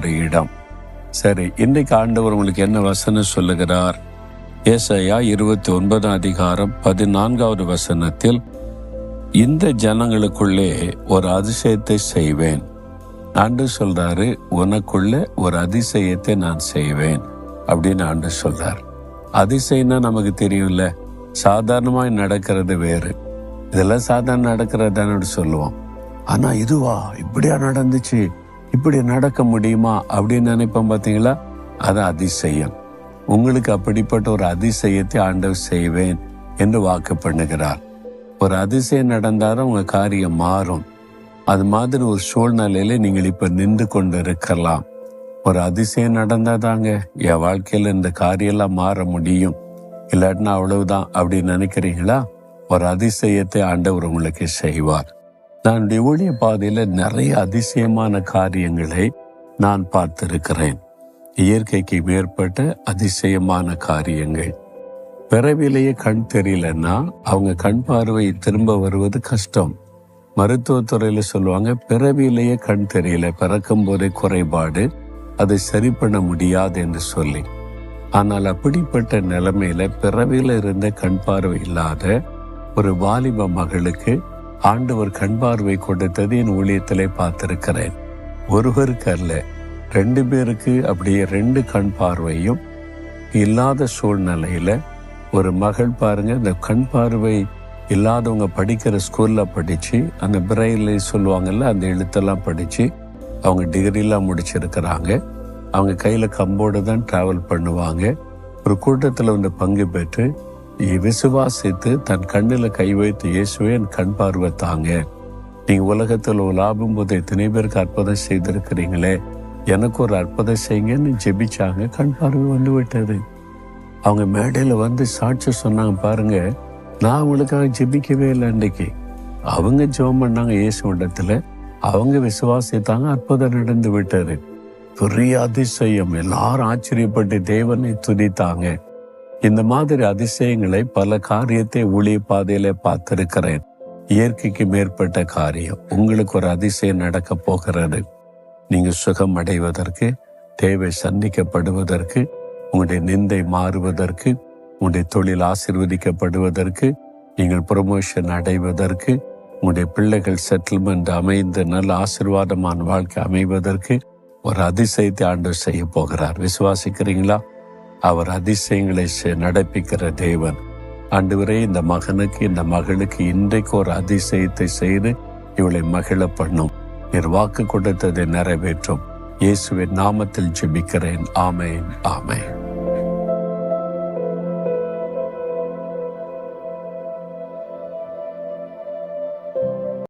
ஒரு இடம். சரி, இன்றைக்கு ஆண்டவர் உங்களுக்கு என்ன வசனம் சொல்லுகிறார்? ஏசாயா 29 வசனத்தில், இந்த ஜனங்களுக்குள்ளே ஒரு அதிசயத்தை செய்வேன். ஆண்டு சொல்றாரு, உனக்குள்ள ஒரு அதிசயத்தை நான் செய்வேன் அப்படின்னு ஆண்டு சொல்றார். அதிசயம்னா நமக்கு தெரியும்ல, சாதாரணமாய் நடக்கிறது வேறு. இதெல்லாம் சாதாரண நடக்கிறதான்னு சொல்லுவோம். ஆனா இதுவா, இப்படியா நடந்துச்சு, இப்படி நடக்க முடியுமா அப்படின்னு நினைப்போம் பார்த்தீங்களா? அது அதிசயம். உங்களுக்கு அப்படிப்பட்ட ஒரு அதிசயத்தை ஆண்டவர் செய்வேன் என்று வாக்கு பண்ணுகிறார். ஒரு அதிசயம் நடந்தாலும் உங்க காரியம் மாறும். அது மாதிரி ஒரு சூழ்நிலையில நீங்கள் இப்ப நின்று கொண்டு இருக்கலாம். ஒரு அதிசயம் நடந்தாதாங்க என் வாழ்க்கையில இந்த காரியெல்லாம் மாற முடியும், இல்லாட்டினா அவ்வளவுதான் அப்படின்னு நினைக்கிறீங்களா? ஒரு அதிசயத்தை ஆண்டவர் உங்களுக்கு செய்வார். நான் ஊழிய பாதையில நிறைய அதிசயமான காரியங்களை நான் பார்த்திருக்கிறேன். இயற்கைக்கு மேற்பட்ட அதிசயமான காரியங்கள். பிறவிலேயே கண் தெரியலன்னா அவங்க கண் பார்வை திரும்ப வருவது கஷ்டம். மருத்துவத்துறையில சொல்லுவாங்க, பிறவிலேயே கண் தெரியல, பிறக்கும் போதே குறைபாடு, அதை சரி பண்ண முடியாது என்று சொல்லி. ஆனால் அப்படிப்பட்ட நிலைமையில பிறவில இருந்த கண் பார்வை இல்லாத ஒரு வாலிப மகளுக்கு ஆண்டவர் கண் பார்வை கொடுத்தது என் ஊழியத்திலே பார்த்திருக்கிறேன். ஒருவருக்கு அல்ல, 2 பேருக்கு அப்படியே 2 கண் பார்வையும் இல்லாத சூழ்நிலையில ஒரு மகள் பாருங்க, இந்த கண் பார்வை இல்லாதவங்க படிக்கிற ஸ்கூல்ல படிச்சு, அந்த பிரெயில சொல்லுவாங்கல்ல, அந்த எழுத்தெல்லாம் படிச்சு அவங்க டிகிரிலாம் முடிச்சிருக்கிறாங்க. அவங்க கையில கம்போடு தான் டிராவல் பண்ணுவாங்க. ஒரு கூட்டத்தில் வந்து பங்கு பெற்று விசுவாசித்து தன் கண்ணில் கை வைத்து, இயேசுவே என் கண் பார்வை தாங்க, நீங்க உலகத்தில் லாபம் போது எத்தனை பேருக்கு அற்புதம் செய்திருக்கிறீங்களே, எனக்கு ஒரு அற்புதம் செய்யுங்கன்னு ஜெபிச்சாங்க. கண் பார்வை வந்து விட்டது. அவங்க மேடையில வந்து சாட்சி சொன்னாங்க, பாருங்க நான் அவங்களுக்காக ஜெபிக்கவே இல்லை. அன்றைக்கு அவங்க ஜெபம் பண்ணாங்க இயேசுவிடத்துல, அவங்க விசுவாசித்தாங்க, அற்புதம் நடந்து விட்டது. பெரிய அதிசயம். எல்லாரும் ஆச்சரியப்பட்டு தேவனை துதித்தாங்க. இந்த மாதிரி அதிசயங்களை பல காரியத்தை ஊழிய பாதையில பார்த்திருக்கிறேன். இயற்கைக்கு மேற்பட்ட காரியம். உங்களுக்கு ஒரு அதிசயம் நடக்க போகிறது. நீங்க சுகம் அடைவதற்கு, தேவை சந்திக்கப்படுவதற்கு, உங்களுடைய நிந்தை மாறுவதற்கு, உங்களுடைய தொழில் ஆசீர்வதிக்கப்படுவதற்கு, நீங்கள் ப்ரமோஷன் அடைவதற்கு, உங்களுடைய பிள்ளைகள் செட்டில்மெண்ட் அமைந்து நல்ல ஆசீர்வாதமான வாழ்க்கை அமைவதற்கு ஒரு அதிசயத்தை ஆண்டவர் செய்ய போகிறார். விசுவாசிக்கிறீங்களா? அவர் அதிசயங்களை நடப்பிக்கிற தேவன். ஆண்டவரே, இந்த மகனுக்கு இந்த மகளுக்கு இன்றைக்கு ஒரு அதிசயத்தை செய்து இவளை மகிழ பண்ணும். நீர் வாக்கு கொடுத்ததை நிறைவேற்றும். இயேசுவின் நாமத்தில் ஜெபிக்கிறேன். ஆமேன், ஆமேன்.